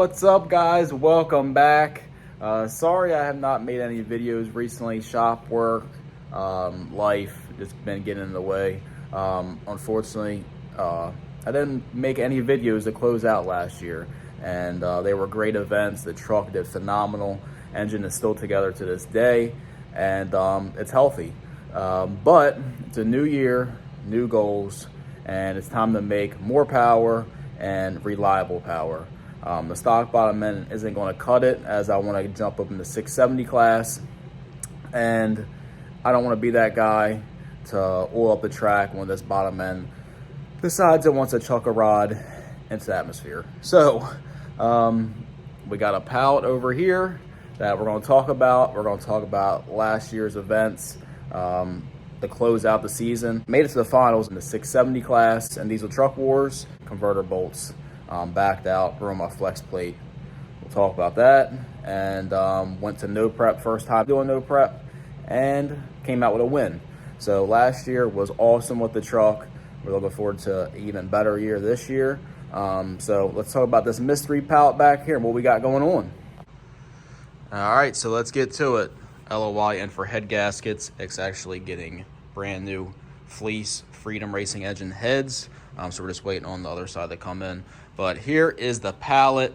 What's up, guys? Welcome back. Sorry I have not made any videos recently. Shop work, life, just been getting in the way. Unfortunately, I didn't make any videos to close out last year, and they were great events. The truck did phenomenal. Engine is still together to this day, and it's healthy. But it's a new year, new goals, and it's time to make more power and reliable power. The stock bottom end isn't going to cut it, as I want to jump up in the 670 class, and I don't want to be that guy to oil up the track when this bottom end decides it wants to chuck a rod into the atmosphere. So we got a pallet over here that we're going to talk about. We're going to talk about last year's events to close out the season. Made it to the finals in the 670 class and Diesel Truck Wars. Converter bolts backed out, ruined my flex plate. We'll talk about that. And went to no prep, first time doing no prep, and came out with a win. So last year was awesome with the truck. We're looking forward to an even better year this year. So let's talk about this mystery pallet back here and what we got going on. All right, so let's get to it. LOY in for head gaskets. It's actually getting brand new fleece Freedom Racing engine heads. So we're just waiting on the other side to come in. But here is the pallet.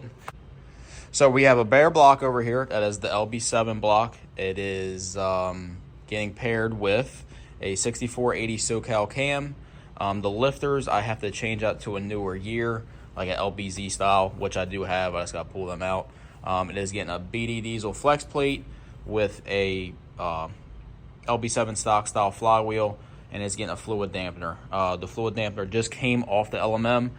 So we have a bare block over here. That is the LB7 block. It is getting paired with a 6480 SoCal cam. The lifters, I have to change out to a newer year, like an LBZ style, which I do have. I just got to pull them out. It is getting a BD diesel flex plate with a LB7 stock style flywheel, and it's getting a fluid dampener. The fluid dampener just came off the LMM,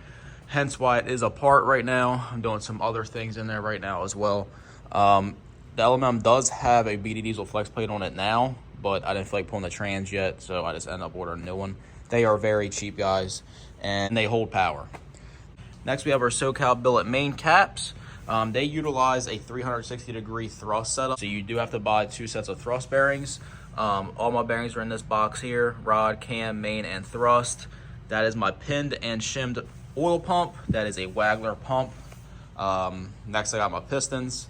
hence why it is apart right now. I'm doing some other things in there right now as well. The LMM does have a BD diesel flex plate on it now, but I didn't feel like pulling the trans yet, so I just ended up ordering a new one. They are very cheap, guys, and they hold power. Next, we have our SoCal billet main caps. They utilize a 360-degree thrust setup, so you do have to buy 2 sets of thrust bearings. All my bearings are in this box here: rod, cam, main, and thrust. That is my pinned and shimmed oil pump. That is a Wagler pump. Next, I got my pistons,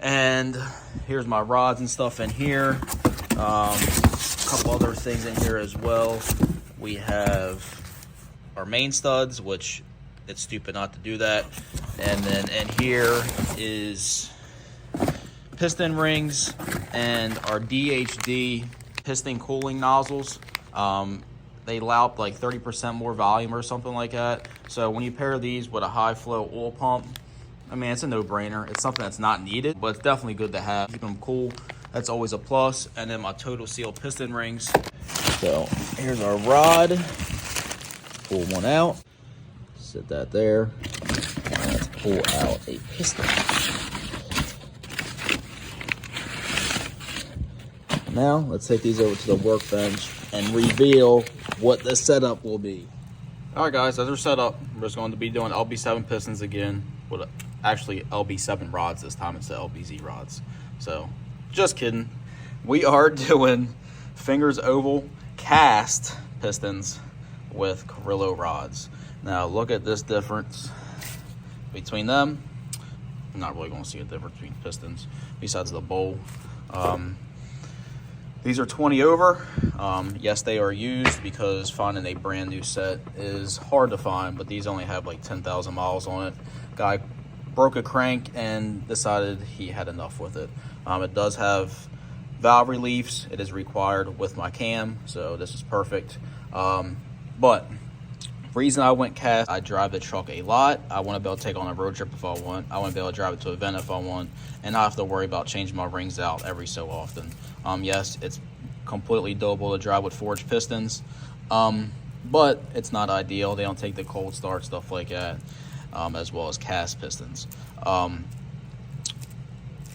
and here's my rods and stuff in here. A couple other things in here as well. We have our main studs, which it's stupid not to do that. And then in here is piston rings and our DHD piston cooling nozzles. They allow like 30% more volume or something like that. So when you pair these with a high flow oil pump, I mean, it's a no-brainer. It's something that's not needed, but it's definitely good to have. Keep them cool. That's always a plus. And then my Total Seal piston rings. So here's our rod. Pull one out. Sit that there. And let's pull out a piston. Now let's take these over to the workbench and reveal what the setup will be. All right, guys, as we're set up, we're just going to be doing LB7 pistons again, with actually LB7 rods this time instead of LBZ rods. So just kidding. We are doing fingers oval cast pistons with Carrillo rods. Now look at this difference between them. I'm not really going to see a difference between pistons besides the bowl. These are 20 over. Yes, they are used because finding a brand new set is hard to find, but these only have like 10,000 miles on it. Guy broke a crank and decided he had enough with it. It does have valve reliefs. It is required with my cam, so this is perfect. But reason I went cast, I drive the truck a lot. I want to be able to take on a road trip if I want. I want to be able to drive it to an event if I want, and not have to worry about changing my rings out every so often. Yes, it's completely doable to drive with forged pistons, but it's not ideal. They don't take the cold start, stuff like that, as well as cast pistons. I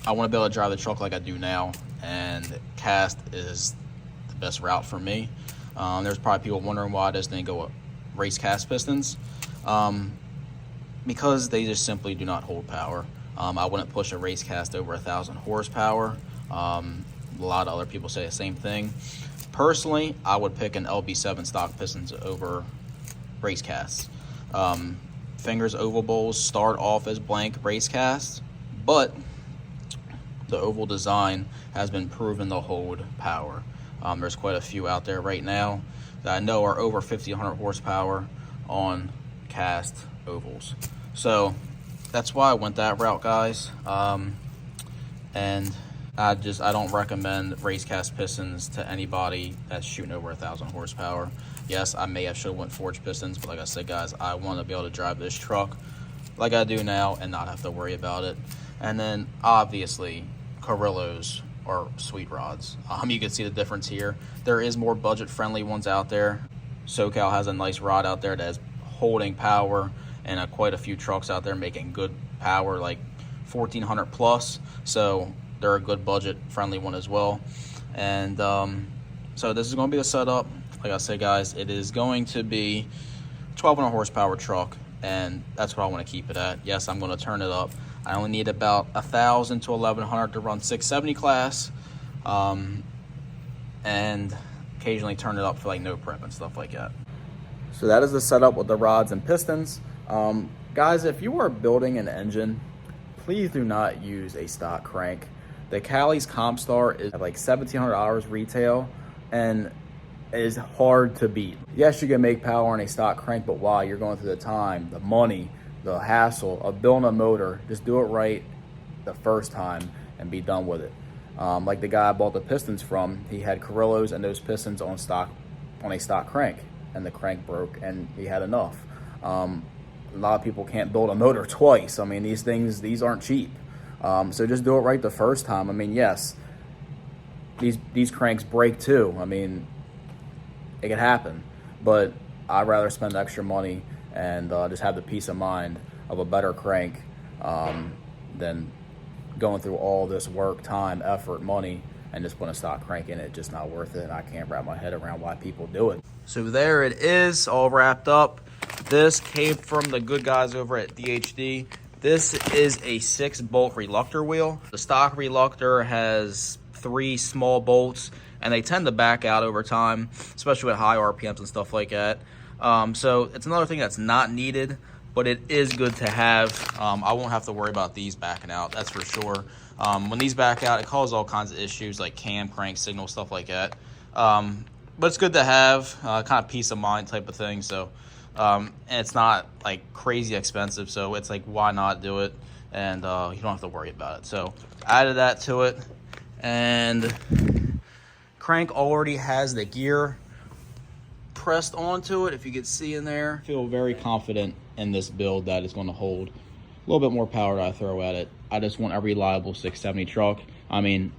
want to be able to drive the truck like I do now, and cast is the best route for me. There's probably people wondering why I just didn't go with race cast pistons, because they just simply do not hold power. I wouldn't push a race cast over 1,000 horsepower. A lot of other people say the same thing. Personally, I would pick an LB7 stock pistons over race casts. Fingers oval bowls start off as blank race casts, but the oval design has been proven to hold power. There's quite a few out there right now that I know are over 1,500 horsepower on cast ovals. So that's why I went that route, guys. And I don't recommend race cast pistons to anybody that's shooting over 1,000 horsepower. Yes, I may have should have went forged pistons, but like I said, guys, I want to be able to drive this truck like I do now and not have to worry about it. And then obviously Carrillos are sweet rods. You can see the difference here. There is more budget friendly ones out there. SoCal has a nice rod out there that is holding power, and quite a few trucks out there making good power, like 1,400 plus. So they're a good budget friendly one as well. And so this is going to be the setup. Like I said, guys, it is going to be 1,200 horsepower truck, and that's what I want to keep it at. Yes, I'm going to turn it up. I only need about 1,000 to 1,100 to run 670 class, and occasionally turn it up for like no prep and stuff like that. So that is the setup with the rods and pistons. Guys, if you are building an engine, please do not use a stock crank. The Cali's Compstar is like $1,700 retail, and it is hard to beat. Yes, you can make power on a stock crank, but why? You're going through the time, the money, the hassle of building a motor. Just do it right the first time and be done with it. Like the guy I bought the pistons from, he had Carrillos and those pistons on a stock crank, and the crank broke and he had enough. A lot of people can't build a motor twice. I mean, these aren't cheap. So just do it right the first time. I mean, yes, these cranks break too. I mean, it can happen, but I'd rather spend extra money and just have the peace of mind of a better crank than going through all this work, time, effort, money, and just putting a stock crank in it. Just not worth it, and I can't wrap my head around why people do it. So there it is, all wrapped up. This came from the good guys over at DHD. This is a 6-bolt Reluctor wheel. The stock Reluctor has 3 small bolts, and they tend to back out over time, especially with high RPMs and stuff like that. So it's another thing that's not needed, but it is good to have. I won't have to worry about these backing out, that's for sure. When these back out, it causes all kinds of issues like cam, crank, signal, stuff like that. But it's good to have, kind of peace of mind type of thing. So, and it's not like crazy expensive, so it's like, why not do it? And you don't have to worry about it. So added that to it, and crank already has the gear pressed onto it. If you can see in there, I feel very confident in this build that it's going to hold a little bit more power that I throw at it. I just want a reliable 670 truck. I mean,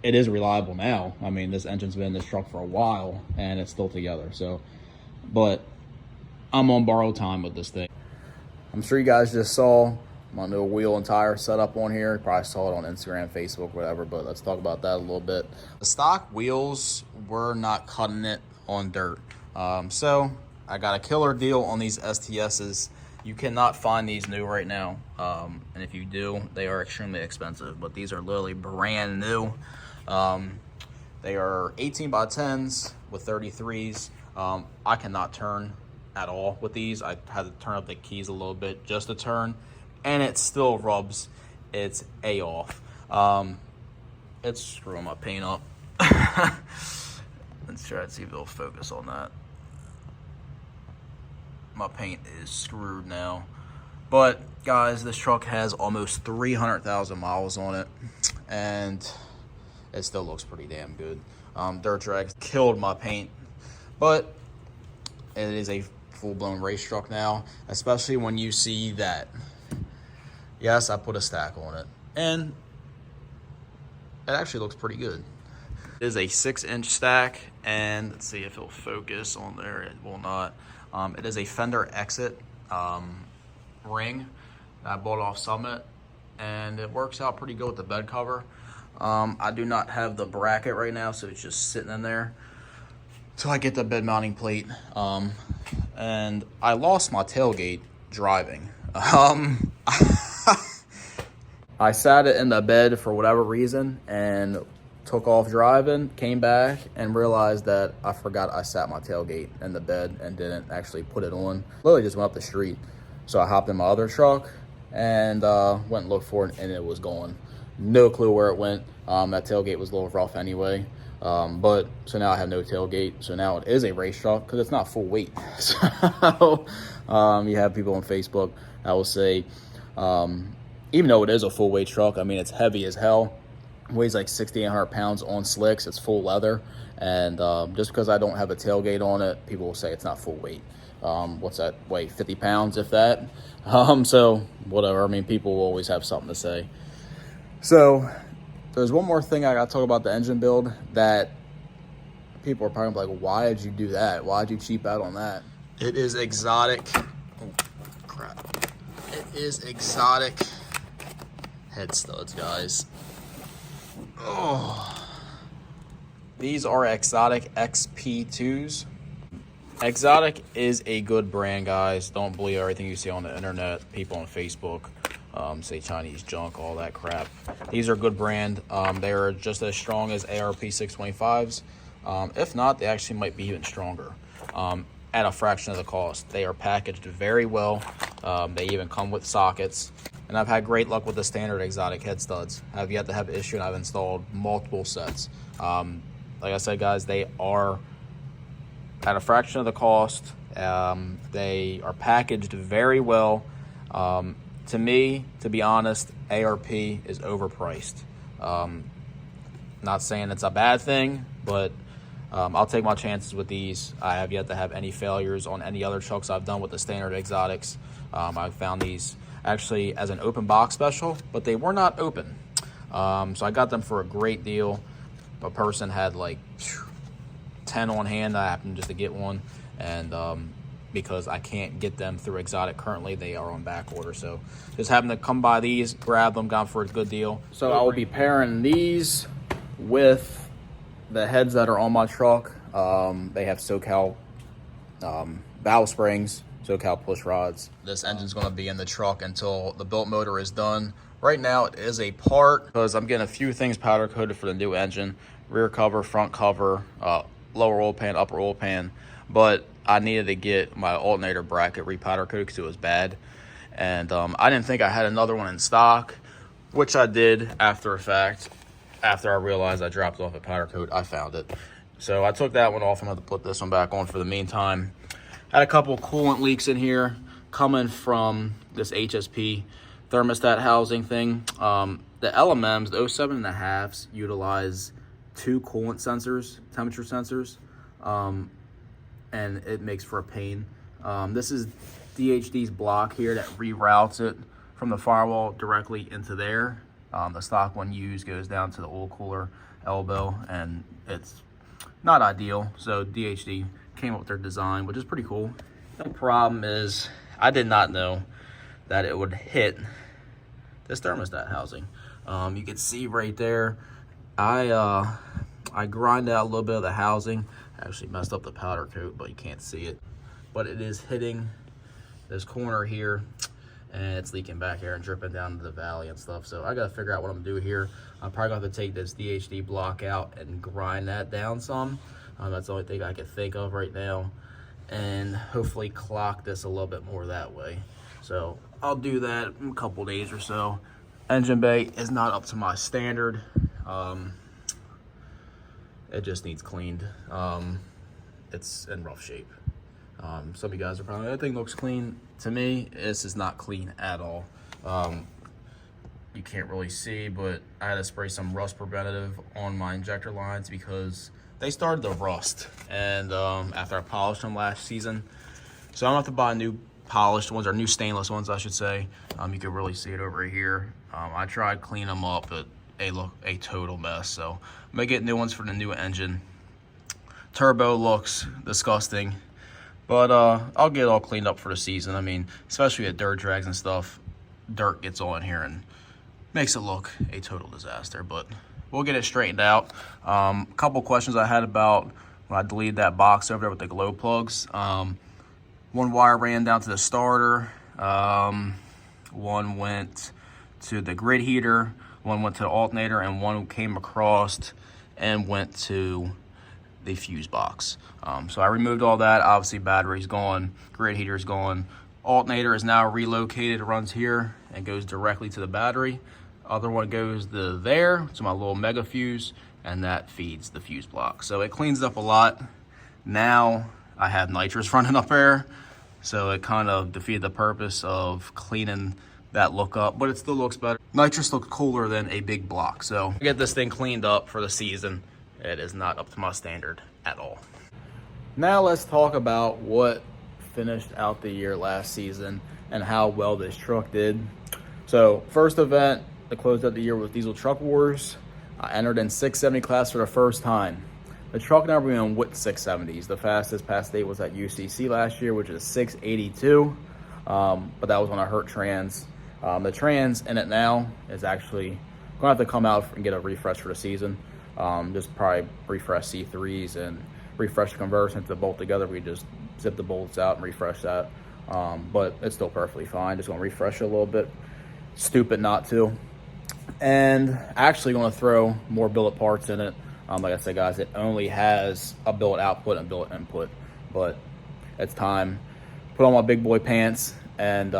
it is reliable now. I mean, this engine's been in this truck for a while and it's still together. So, but I'm on borrowed time with this thing. I'm sure you guys just saw my new wheel and tire setup on here. You probably saw it on Instagram, Facebook, whatever, but let's talk about that a little bit. The stock wheels were not cutting it on dirt. So I got a killer deal on these STSs. You cannot find these new right now. And if you do, they are extremely expensive, but these are literally brand new. They are 18 by 10s with 33s. I cannot turn at all with these. I had to turn up the keys a little bit just to turn, and it still rubs its A off. It's screwing my paint up. Let's try to see if it'll focus on that. My paint is screwed now. But guys, this truck has almost 300,000 miles on it, and it still looks pretty damn good. Dirt drag killed my paint, but it is a full-blown race truck now, especially when you see that. Yes, I put a stack on it, and it actually looks pretty good. It is a 6-inch stack, and let's see if it'll focus on there. It will not. It is a fender exit ring that I bought off Summit, and it works out pretty good with the bed cover. I do not have the bracket right now, so it's just sitting in there till I get the bed mounting plate. And I lost my tailgate driving. I sat it in the bed for whatever reason and took off driving, came back and realized that I forgot I sat my tailgate in the bed and didn't actually put it on. Literally just went up the street. So I hopped in my other truck and went and looked for it, and it was gone. No clue where it went. That tailgate was a little rough anyway. But so now I have no tailgate. So now it is a race truck because it's not full weight. So you have people on Facebook that will say, even though it is a full weight truck, I mean, it's heavy as hell. Weighs like 6,800 pounds on slicks. It's full leather. And just because I don't have a tailgate on it, people will say it's not full weight. What's that weigh? 50 pounds, if that. So whatever. I mean, people will always have something to say. So there's one more thing I got to talk about the engine build that people are probably like, why did you do that? Why did you cheap out on that? It is exotic. Oh, crap. It is exotic head studs, guys. Oh. These are Exotic XP2s. Exotic is a good brand, guys. Don't believe everything you see on the internet. People on Facebook say Chinese junk, all that crap. These are good brand. They are just as strong as ARP 625s. If not, they actually might be even stronger at a fraction of the cost. They are packaged very well. They even come with sockets. And I've had great luck with the standard Exotic head studs. I've yet to have an issue, and I've installed multiple sets. Like I said, guys, they are at a fraction of the cost. They are packaged very well. To me, to be honest, ARP is overpriced. Not saying it's a bad thing, but I'll take my chances with these. I have yet to have any failures on any other trucks I've done with the standard Exotics. I've found these actually as an open box special, but they were not open. So I got them for a great deal. A person had like 10 on hand. I happened just to get one, and because I can't get them through Exotic currently, they are on back order. So just happened to come by these, grab them, got them for a good deal. So I will be pairing these with the heads that are on my truck. They have SoCal valve springs, SoCal push rods. This engine's going to be in the truck until the built motor is done. Right now it is a part because I'm getting a few things powder coated for the new engine. Rear cover, front cover, lower oil pan, upper oil pan. But I needed to get my alternator bracket repowder coated because it was bad. And I didn't think I had another one in stock, which I did after a fact. After I realized I dropped off a powder coat, I found it. So I took that one off and had to put this one back on for the meantime. Had a couple coolant leaks in here coming from this HSP thermostat housing thing. The LMMs, the 07.5s, utilize 2 coolant sensors, temperature sensors, and it makes for a pain. This is DHD's block here that reroutes it from the firewall directly into there. The stock one used goes down to the oil cooler elbow, and it's not ideal. So DHD came up with their design, which is pretty cool. The problem is I did not know that it would hit this thermostat housing. You can see right there, I grind out a little bit of the housing. I actually messed up the powder coat, but you can't see it. But it is hitting this corner here, and it's leaking back here and dripping down into the valley and stuff. So I gotta figure out what I'm gonna do here. I'm probably gonna have to take this DHD block out and grind that down some. That's the only thing I can think of right now, and hopefully clock this a little bit more that way. So I'll do that in a couple days or so. Engine bay is not up to my standard. It just needs cleaned. It's in rough shape. Some of you guys are probably, that thing looks clean. To me, this is not clean at all. You can't really see, but I had to spray some rust preventative on my injector lines because they started to rust. And after I polished them last season, so I'm gonna have to buy new polished ones, or new stainless ones, I should say. You can really see it over here. I tried cleaning them up, but they look a total mess. So I'm gonna get new ones for the new engine. Turbo looks disgusting, but I'll get it all cleaned up for the season. I mean, especially at dirt drags and stuff, dirt gets on here and makes it look a total disaster, but we'll get it straightened out. A couple questions I had about when I deleted that box over there with the glow plugs. One wire ran down to the starter, one went to the grid heater, one went to the alternator, and one came across and went to the fuse box. So I removed all that. Obviously battery's gone, grid heater's gone, Alternator is now relocated, runs here and goes directly to the battery. Other one goes to there, to my little mega fuse, and that feeds the fuse block. So it cleans up a lot. Now I have nitrous running up there, so it kind of defeated the purpose of cleaning that look up, but it still looks better. Nitrous looks cooler than a big block. So get this thing cleaned up for the season. It is not up to my standard at all. Now let's talk about what finished out the year last season and how well this truck did. So first event that closed out the year was Diesel Truck Wars. I entered in 670 class for the first time. The truck never even went 670s. The fastest past date was at UCC last year, which is 682. But that was on a hurt trans. The trans in it now is actually gonna have to come out and get a refresh for the season. Just probably refresh C3s and refresh the converter. Since they bolt together, we just zip the bolts out and refresh that. But it's still perfectly fine. Just gonna refresh it a little bit. Stupid not to. And actually gonna throw more billet parts in it. Like I said, guys, it only has a billet output and billet input, but it's time. Put on my big boy pants, and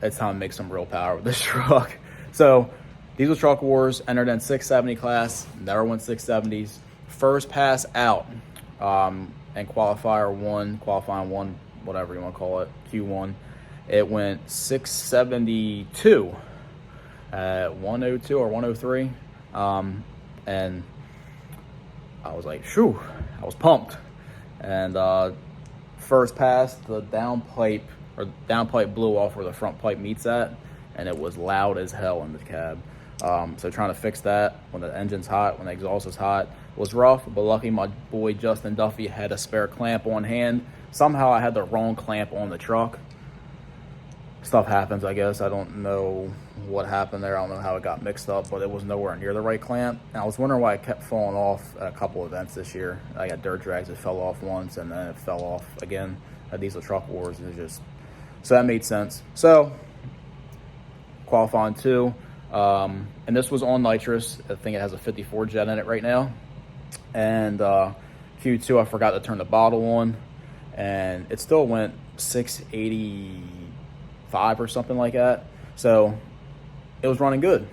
it's time to make some real power with this truck. So Diesel Truck Wars, entered in 670 class, never went 670s. First pass out, and qualifying one, whatever you want to call it, Q1, it went 672 at 102 or 103, and I was like, shoo, I was pumped. And first pass, the downpipe blew off where the front pipe meets at, and it was loud as hell in the cab. So trying to fix that when the engine's hot, when the exhaust is hot, was rough, but lucky my boy Justin Duffy had a spare clamp on hand. Somehow I had the wrong clamp on the truck. Stuff happens, I guess. I don't know what happened there. I don't know how it got mixed up, but it was nowhere near the right clamp. And I was wondering why it kept falling off at a couple events this year. I got dirt drags, it fell off once, and then it fell off again at Diesel Truck Wars. It just, so that made sense. So qualifying 2, and this was on nitrous. I think it has a 54 jet in it right now. And Q2, I forgot to turn the bottle on, and it still went 685 or something like that. So it was running good.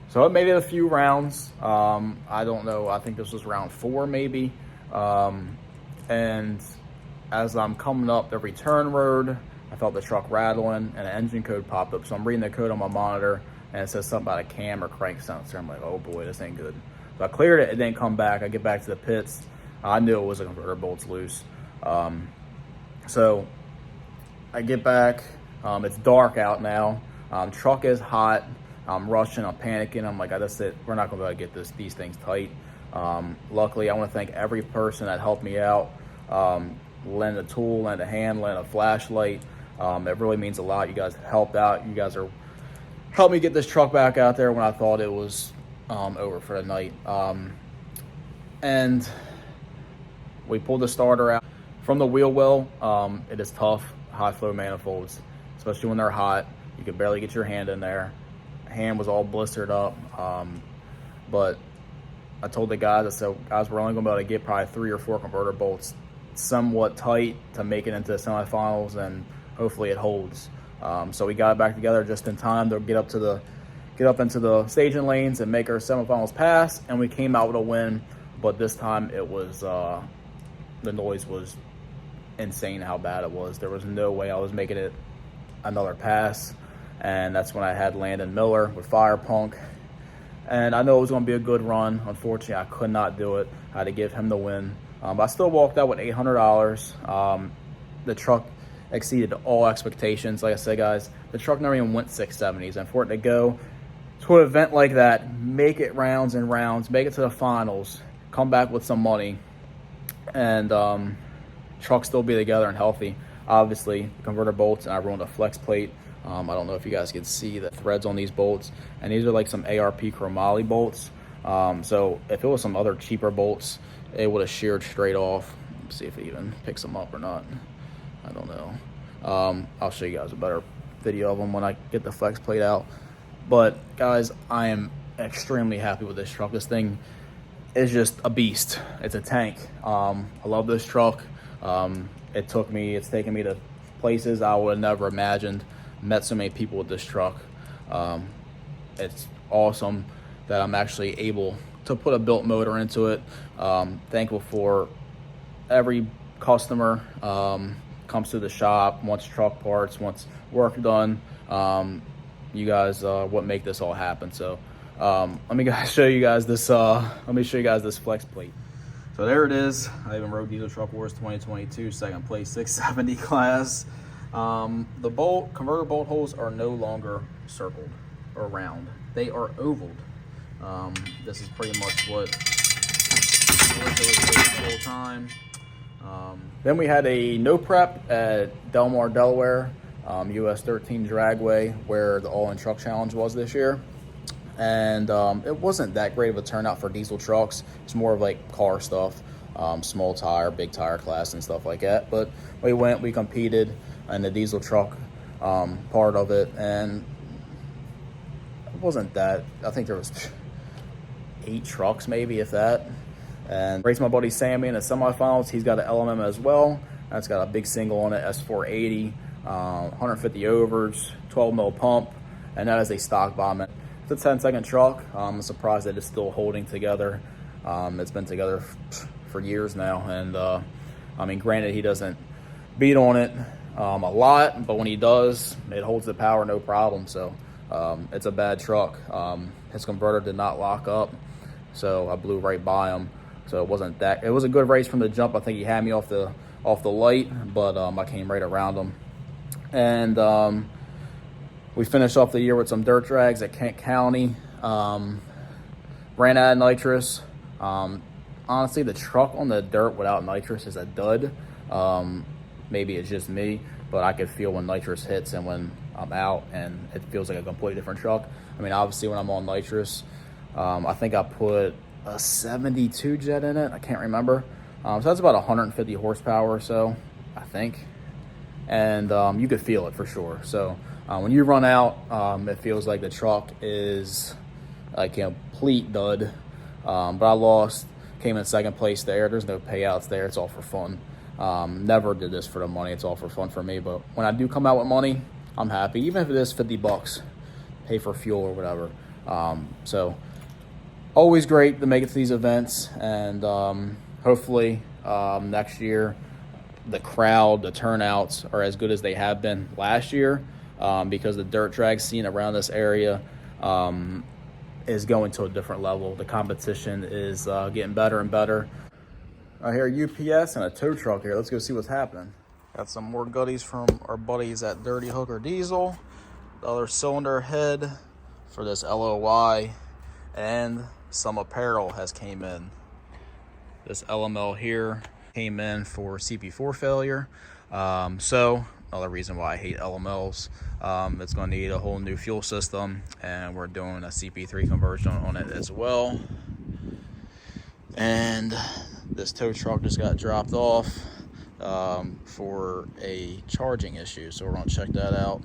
So it made it a few rounds. I don't know. I think this was round 4 maybe. And as I'm coming up the return road, I felt the truck rattling and an engine code popped up. So I'm reading the code on my monitor, and it says something about a cam or crank sensor. I'm like, oh boy, this ain't good. So I cleared it. It didn't come back. I get back to the pits. I knew it was a converter bolts loose. So I get back. It's dark out now. Truck is hot. I'm rushing. I'm panicking. I'm like, that's it. We're not going to be able to get these things tight. Luckily, I want to thank every person that helped me out. Lend a tool, lend a hand, lend a flashlight. It really means a lot. You guys helped out. You guys helped me get this truck back out there when I thought it was over for the night. And we pulled the starter out from the wheel well. It is tough, high flow manifolds, especially when they're hot. You could barely get your hand in there. Hand was all blistered up. But I told the guys, I said, guys, we're only gonna be able to get probably 3 or 4 converter bolts somewhat tight to make it into the semifinals, and hopefully it holds. So we got it back together just in time to get up into the staging lanes and make our semifinals pass, and we came out with a win. But this time it was the noise was insane how bad it was. There was no way I was making it another pass, and that's when I had Landon Miller with Fire Punk, and I know it was going to be a good run. Unfortunately, I could not do it. I had to give him the win, but I still walked out with $800. The truck exceeded all expectations. Like I said, guys, the truck never even went 670s, and for it to go to an event like that, make it rounds and rounds, make it to the finals, come back with some money, and truck still be together and healthy. Obviously, converter bolts, and I ruined a flex plate. I don't know if you guys can see the threads on these bolts, and these are like some ARP chromoly bolts. So if it was some other cheaper bolts, it would have sheared straight off. Let's see if it even picks them up or not. I don't know. I'll show you guys a better video of them when I get the flex plate out. But guys, I am extremely happy with this truck. This thing is just a beast. It's a tank. I love this truck. It's taken me to places I would have never imagined. Met so many people with this truck. It's awesome that I'm actually able to put a built motor into it. Thankful for every customer comes to the shop, wants truck parts, wants work done. You guys what make this all happen. So let me show you guys this flex plate. So there it is. I even rode Diesel Truck Wars 2022, second place, 670 class. The converter bolt holes are no longer circled or round. They are ovaled. This is pretty much what it was the whole time. Then we had a no prep at Delmar, Delaware, US 13 Dragway, where the All-In Truck Challenge was this year. And it wasn't that great of a turnout for diesel trucks. It's more of like car stuff, small tire, big tire class and stuff like that. But we competed in the diesel truck part of it, and it wasn't that. I think there was 8 trucks maybe, if that. And raced my buddy Sammy in the semifinals. He's got an LMM as well. That's got a big single on it, S480, 150 overs, 12 mil pump, and that is a stock bomb. It's a 10-second truck. I'm surprised that it's still holding together. It's been together for years now, and I mean, granted, he doesn't beat on it a lot, but when he does, it holds the power no problem. So it's a bad truck. His converter did not lock up, so I blew right by him. So it wasn't that. It was a good race from the jump. I think he had me off the light, but I came right around him, and we finished off the year with some dirt drags at Kent County. Ran out of nitrous. Honestly, the truck on the dirt without nitrous is a dud. Maybe it's just me, but I could feel when nitrous hits and when I'm out, and it feels like a completely different truck. I mean, obviously when I'm on nitrous, I think I put a 72 jet in it. I can't remember. So that's about 150 horsepower or so, I think. And you could feel it for sure. So when you run out, it feels like the truck is a complete dud. But I lost, came in second place there. There's no payouts there. It's all for fun. Never did this for the money. It's all for fun for me. But when I do come out with money, I'm happy. Even if it is 50 bucks, pay for fuel or whatever. So always great to make it to these events. And hopefully next year, the crowd, the turnouts are as good as they have been last year, because the dirt drag scene around this area is going to a different level. The competition is getting better and better. I hear UPS and a tow truck here. Let's go see what's happening. Got some more goodies from our buddies at Dirty Hooker Diesel. The other cylinder head for this LOY, and some apparel has came in. This LML here came in for CP4 failure. So another reason why I hate LMLs. It's going to need a whole new fuel system, and we're doing a CP3 conversion on it as well. And this tow truck just got dropped off for a charging issue, so we're going to check that out.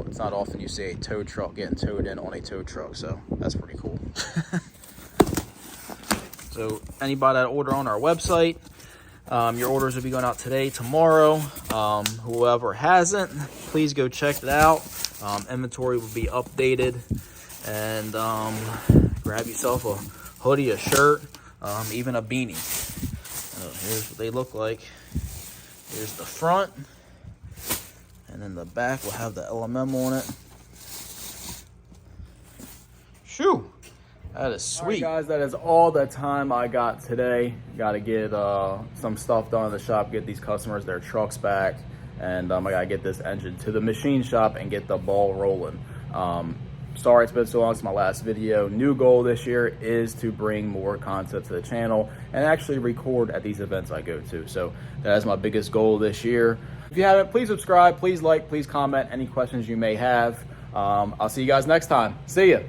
It's not often you see a tow truck getting towed in on a tow truck, so that's pretty cool. So anybody that order on our website, your orders will be going out today, tomorrow. Whoever hasn't, please go check it out. Inventory will be updated, and grab yourself a hoodie, a shirt, even a beanie. Here's what they look like. Here's the front, and then the back will have the LMM on it. Shoo! That is sweet. All right, guys, that is all the time I got today. Got to get some stuff done in the shop, get these customers their trucks back, and I got to get this engine to the machine shop and get the ball rolling. Sorry it's been so long since my last video. New goal this year is to bring more content to the channel and actually record at these events I go to. So that is my biggest goal this year. If you haven't, please subscribe, please like, please comment any questions you may have. I'll see you guys next time. See ya.